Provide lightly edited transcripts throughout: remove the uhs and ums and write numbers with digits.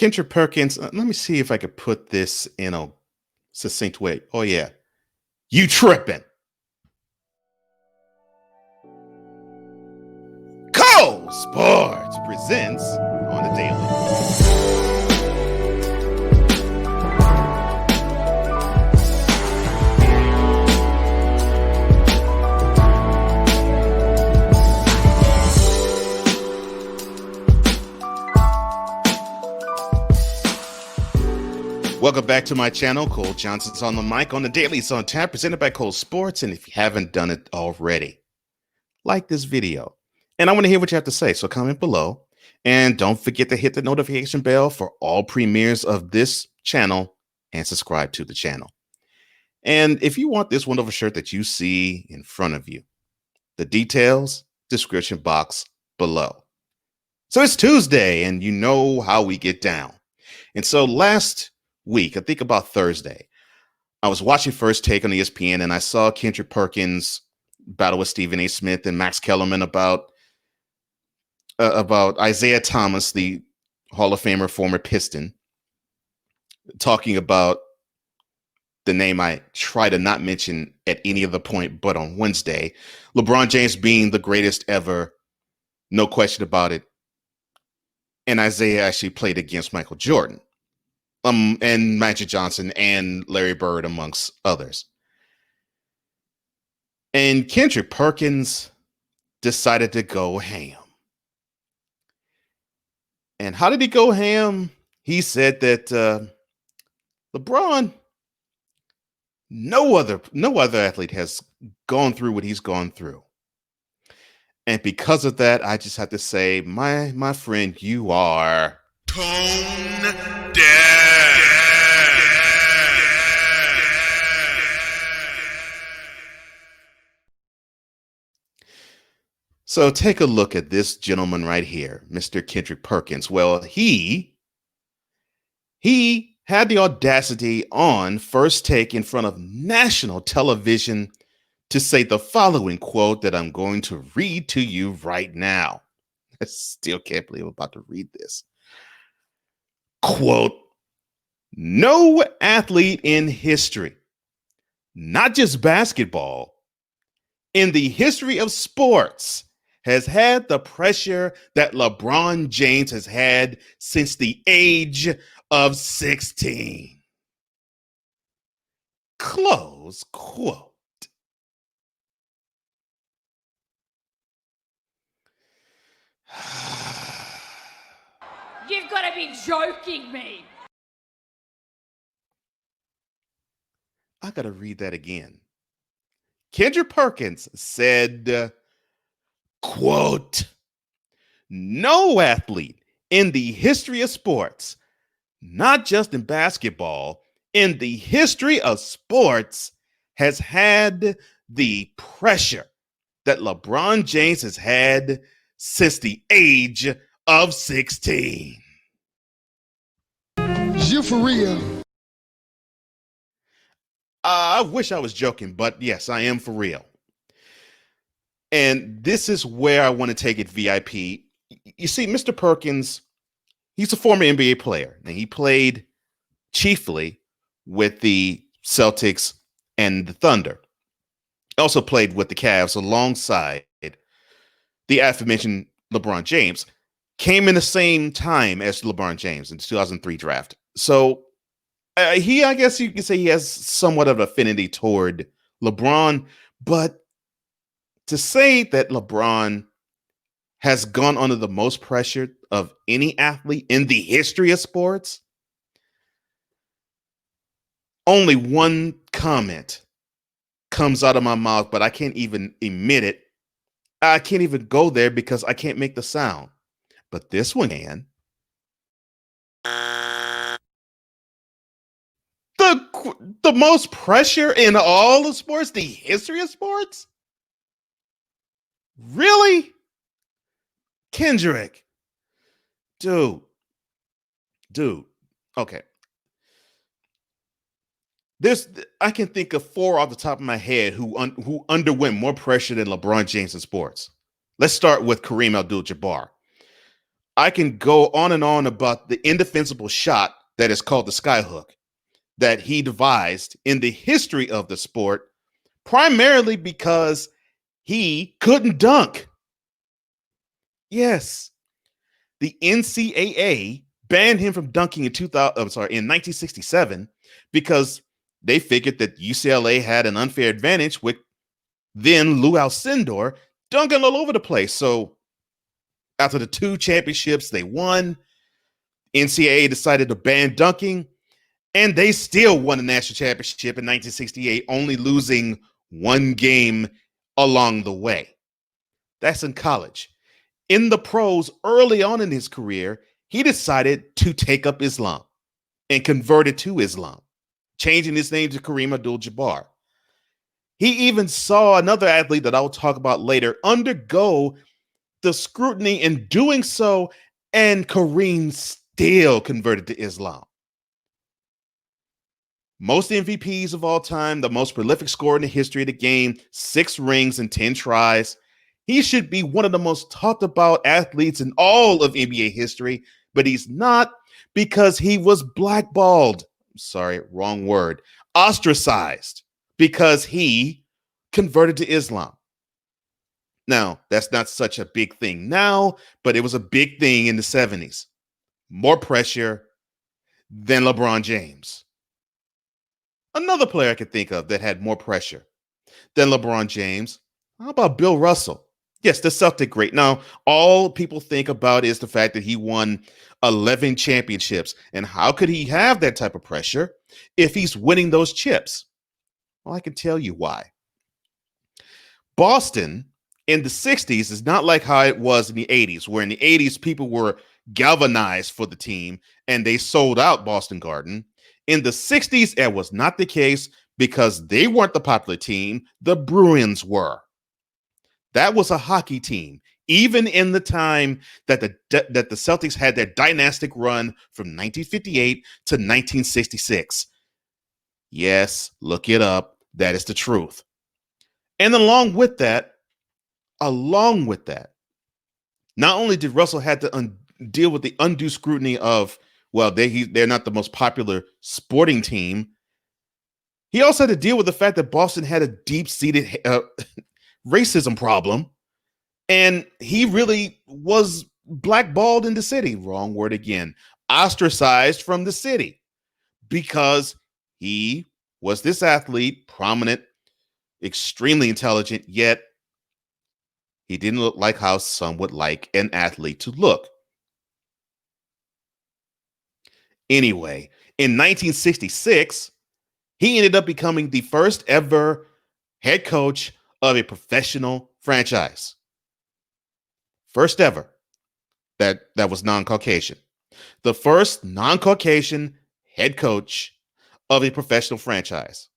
Kendrick Perkins, let me see if I could put this in a succinct way. Oh, yeah. You tripping. Cole Sports presents on the daily. Welcome back to my channel. Cole Johnson's on the mic on the Daily. It's on tap, presented by Cole Sports. And if you haven't done it already, like this video. And I want to hear what you have to say. So comment below. And don't forget to hit the notification bell for all premieres of this channel and subscribe to the channel. And if you want this wonderful shirt that you see in front of you, the details, description box below. So it's Tuesday and you know how we get down. And so last week, I think about Thursday, I was watching First Take on ESPN and I saw Kendrick Perkins battle with Stephen A. Smith and Max Kellerman about Isaiah Thomas, the Hall of Famer, former Piston, talking about the name I try to not mention at any other point but on Wednesday, LeBron James being the greatest ever, no question about it. And Isaiah actually played against Michael Jordan. And Magic Johnson and Larry Bird, amongst others. And Kendrick Perkins decided to go ham. And how did he go ham? He said that LeBron, no other athlete has gone through what he's gone through. And because of that, I just have to say, my friend, you are tone deaf. So take a look at this gentleman right here, Mr. Kendrick Perkins. Well, he had the audacity on First Take in front of national television to say the following quote that I'm going to read to you right now. I still can't believe I'm about to read this. Quote, "No athlete in history, not just basketball, in the history of sports, has had the pressure that LeBron James has had since the age of 16. Close quote. You've got to be joking me. I got to read that again. Kendrick Perkins said, quote, "No athlete in the history of sports, not just in basketball, in the history of sports, has had the pressure that LeBron James has had since the age of 16. You for real? I wish I was joking, but yes, I am for real. And this is where I want to take it VIP. You see, Mr. Perkins, he's a former NBA player, and he played chiefly with the Celtics and the Thunder. Also played with the Cavs alongside the aforementioned LeBron James. Came in the same time as LeBron James in the 2003 draft. So I guess you could say he has somewhat of an affinity toward LeBron, but to say that LeBron has gone under the most pressure of any athlete in the history of sports, only one comment comes out of my mouth, but I can't even emit it. I can't even go there because I can't make the sound. But this one can. The most pressure in all of sports, the history of sports? Really? Kendrick. Dude. Okay. I can think of 4 off the top of my head who underwent more pressure than LeBron James in sports. Let's start with Kareem AbdulJabbar. I can go on and on about the indefensible shot that is called the skyhook that he devised in the history of the sport, primarily because he couldn't dunk. Yes, the NCAA banned him from dunking in 1967 because they figured that UCLA had an unfair advantage with then Lou Alcindor dunking all over the place. So after the 2 championships they won, NCAA decided to ban dunking, and they still won the national championship in 1968, only losing 1 game along the way. That's in college. In the pros, early on in his career, he decided to take up Islam and converted to Islam, changing his name to Kareem AbdulJabbar. He even saw another athlete that I'll talk about later undergo the scrutiny in doing so, and Kareem still converted to Islam. Most MVPs of all time, the most prolific scorer in the history of the game, 6 rings and 10 tries. He should be one of the most talked about athletes in all of NBA history, but he's not because he was blackballed. Sorry, wrong word. Ostracized because he converted to Islam. Now, that's not such a big thing now, but it was a big thing in the 70s. More pressure than LeBron James. Another player I could think of that had more pressure than LeBron James. How about Bill Russell? Yes, the Celtic great. Now, all people think about is the fact that he won 11 championships. And how could he have that type of pressure if he's winning those chips? Well, I can tell you why. Boston in the 60s is not like how it was in the 80s, where in the 80s, people were galvanized for the team and they sold out Boston Garden. In the 60s, it was not the case because they weren't the popular team. The Bruins were. That was a hockey team, even in the time that the Celtics had their dynastic run from 1958 to 1966. Yes, look it up. That is the truth. And along with that, not only did Russell have to deal with the undue scrutiny of, well, they're not the most popular sporting team, he also had to deal with the fact that Boston had a deep-seated racism problem, and he really was blackballed in the city. Wrong word again. Ostracized from the city because he was this athlete, prominent, extremely intelligent, yet he didn't look like how some would like an athlete to look. Anyway, in 1966, he ended up becoming the first ever head coach of a professional franchise. First ever that was non-Caucasian. The first non-Caucasian head coach of a professional franchise.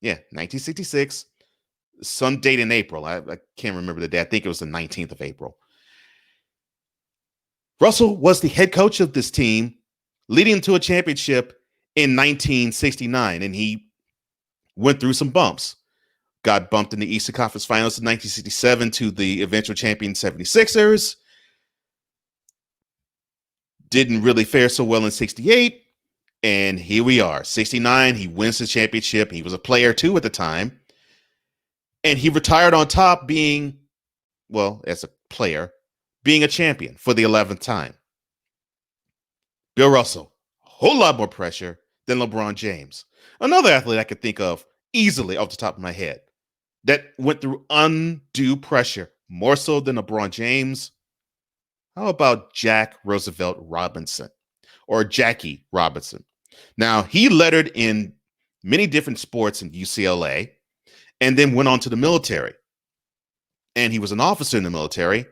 Yeah, 1966, some date in April. I can't remember the day. I think it was the 19th of April. Russell was the head coach of this team, leading to a championship in 1969, and he went through some bumps. Got bumped in the Eastern Conference Finals in 1967 to the eventual champion 76ers. Didn't really fare so well in 68. And here we are, 69. He wins the championship. He was a player too at the time. And he retired on top being, well, as a player, being a champion for the 11th time. Bill Russell, a whole lot more pressure than LeBron James. Another athlete I could think of easily off the top of my head that went through undue pressure, more so than LeBron James. How about Jack Roosevelt Robinson, or Jackie Robinson? Now, he lettered in many different sports in UCLA and then went on to the military. And he was an officer in the military,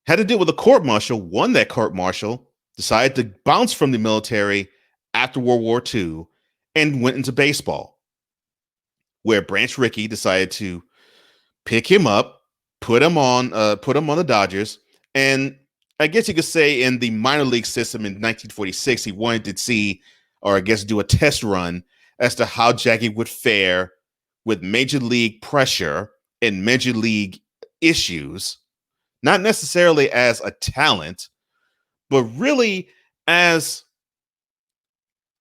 had to deal with a court martial, won that court martial, decided to bounce from the military after World War II, and went into baseball, where Branch Rickey decided to pick him up, put him on the Dodgers, and I guess you could say in the minor league system in 1946, he wanted to see, or I guess do a test run as to how Jackie would fare with major league pressure and major league issues, not necessarily as a talent, but really as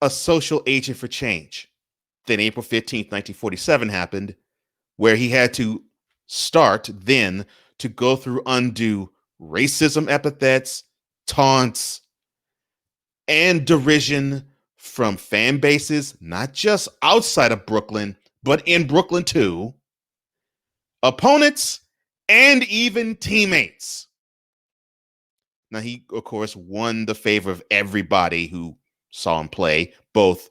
a social agent for change. Then April 15th, 1947 happened, where he had to start then to go through undue racism epithets, taunts, and derision from fan bases, not just outside of Brooklyn, but in Brooklyn too, opponents, and even teammates. Now, he, of course, won the favor of everybody who saw him play, both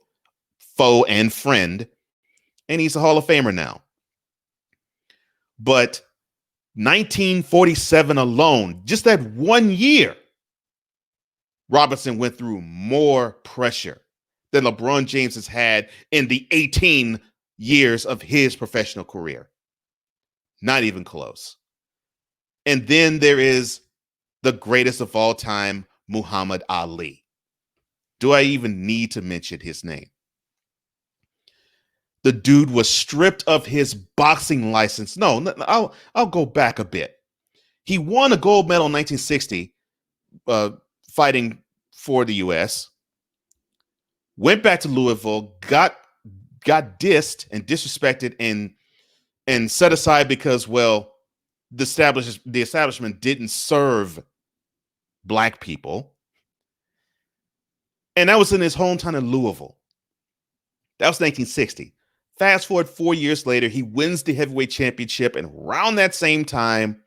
foe and friend, and he's a Hall of Famer now. But 1947 alone, just that 1 year, Robinson went through more pressure than LeBron James has had in the 18 years of his professional career. Not even close. And then there is the greatest of all time, Muhammad Ali. Do I even need to mention his name? The dude was stripped of his boxing license. No, I'll go back a bit. He won a gold medal in 1960, fighting for the U.S. Went back to Louisville, got dissed and disrespected and set aside because, well, the establishment didn't serve Black people. And that was in his hometown of Louisville. That was 1960. Fast forward 4 years later, he wins the heavyweight championship. And around that same time,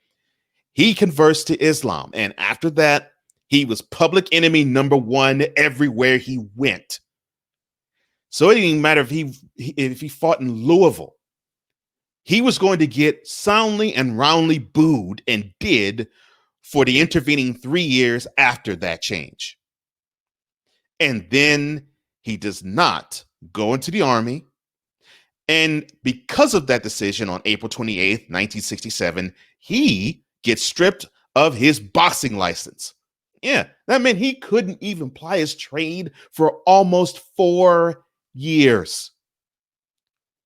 he converts to Islam. And after that, he was public enemy number one everywhere he went. So it didn't even matter if he fought in Louisville. He was going to get soundly and roundly booed, and did, for the intervening 3 years after that change. And then he does not go into the army. And because of that decision on April 28th, 1967, he gets stripped of his boxing license. Yeah, that meant he couldn't even ply his trade for almost 4 years.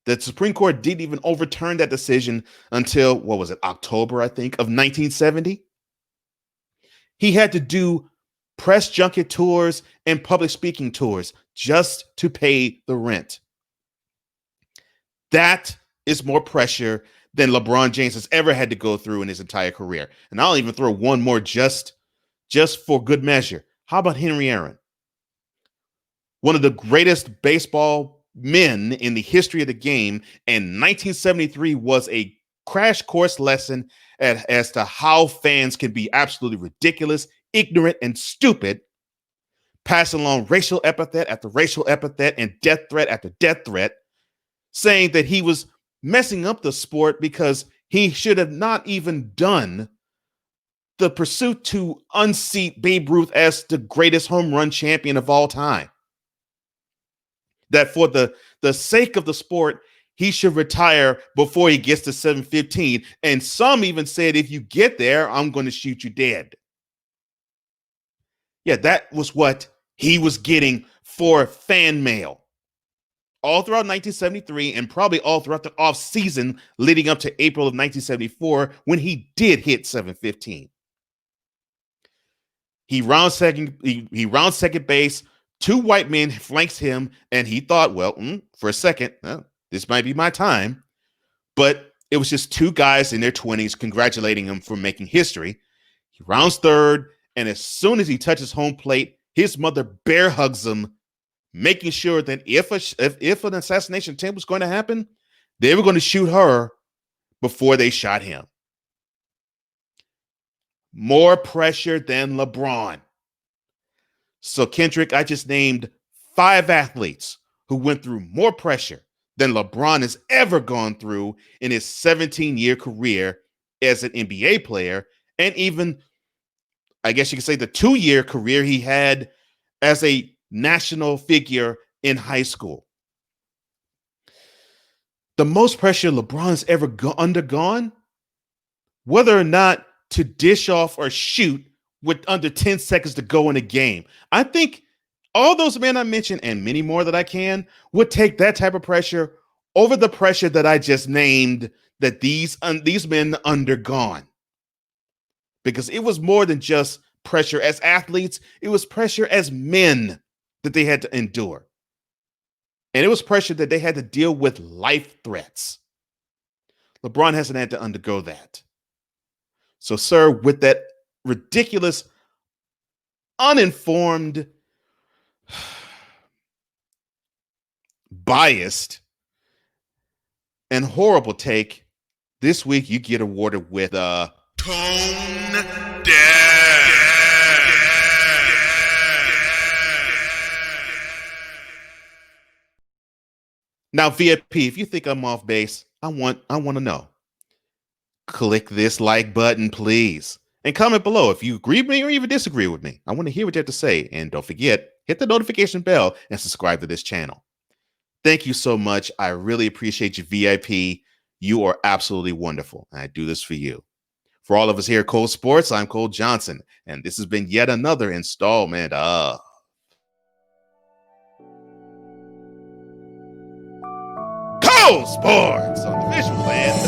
The Supreme Court didn't even overturn that decision until, what was it, October, I think, of 1970. He had to do press junket tours and public speaking tours just to pay the rent. That is more pressure than LeBron James has ever had to go through in his entire career. And I'll even throw one more just for good measure. How about Henry Aaron? One of the greatest baseball men in the history of the game, and 1973 was a crash course lesson as to how fans can be absolutely ridiculous, ignorant, and stupid, passing along racial epithet after racial epithet and death threat after death threat, saying that he was messing up the sport because he should have not even done the pursuit to unseat Babe Ruth as the greatest home run champion of all time. That for the sake of the sport, he should retire before he gets to 715. And some even said, if you get there, I'm going to shoot you dead. Yeah, that was what he was getting for fan mail all throughout 1973, and probably all throughout the off season leading up to April of 1974, when he did hit 715. He rounds second base. 2 white men flanks him, and he thought, well, for a second, this might be my time. But it was just 2 guys in their 20s congratulating him for making history. He rounds third, and as soon as he touches home plate, his mother bear hugs him, making sure that if an assassination attempt was going to happen, they were going to shoot her before they shot him. More pressure than LeBron. So, Kendrick, I just named 5 athletes who went through more pressure than LeBron has ever gone through in his 17-year career as an NBA player, and even, I guess you could say, the 2-year career he had as a national figure in high school. The most pressure LeBron's ever undergone, whether or not to dish off or shoot with under 10 seconds to go in a game. I think all those men I mentioned, and many more that I can, would take that type of pressure over the pressure that I just named that these men undergone. Because it was more than just pressure as athletes, it was pressure as men that they had to endure. And it was pressure that they had to deal with life threats. LeBron hasn't had to undergo that. So, sir, with that ridiculous, uninformed, biased, and horrible take, this week you get awarded with a Tone Deaf. Now, VIP, if you think I'm off base, I want to know. Click this like button, please. And comment below if you agree with me or even disagree with me. I want to hear what you have to say. And don't forget, hit the notification bell and subscribe to this channel. Thank you so much. I really appreciate you, VIP. You are absolutely wonderful. And I do this for you. For all of us here at Cole Sports, I'm Cole Johnson. And this has been yet another installment of Cole Sports on the Visual and the